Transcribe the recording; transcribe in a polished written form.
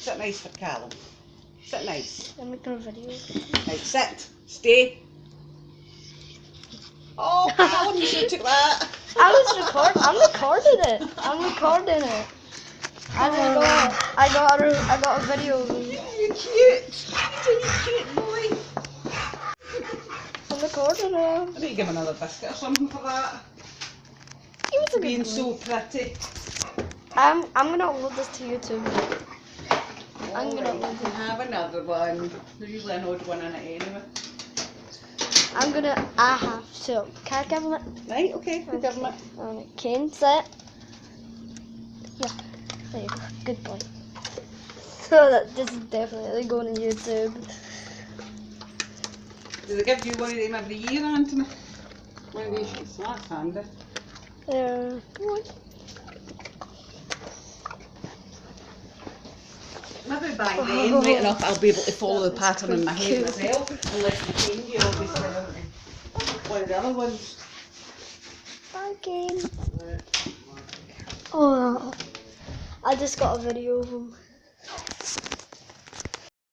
Sit nice for Callum. Sit nice. I'm making a video. Right, sit. Stay. Oh, Callum, you should have took that. I'm recording it. I'm recording it. I got a video of him. You're cute. You're a cute boy. I'm recording I it. need to give him another biscuit or something for that. He was a good Being boy. so pretty. I'm gonna upload this to YouTube. I'm gonna Alright, upload you can have another one. There's usually an odd one in it anyway. I have to. Can I give him it? Right, okay, we'll give him it. Alright, Kane, sit. Yeah, there you go. Good boy. So this is definitely going on YouTube. Do they give you one of them every year, Anthony? One of these sheets, that's handy. There. Come on. Maybe by then, right enough, I'll be able to follow the That was pattern in my head quite myself. Unless you change it, obviously, don't you? One of the other ones. Bye, Kane. Oh, I just got a video of him.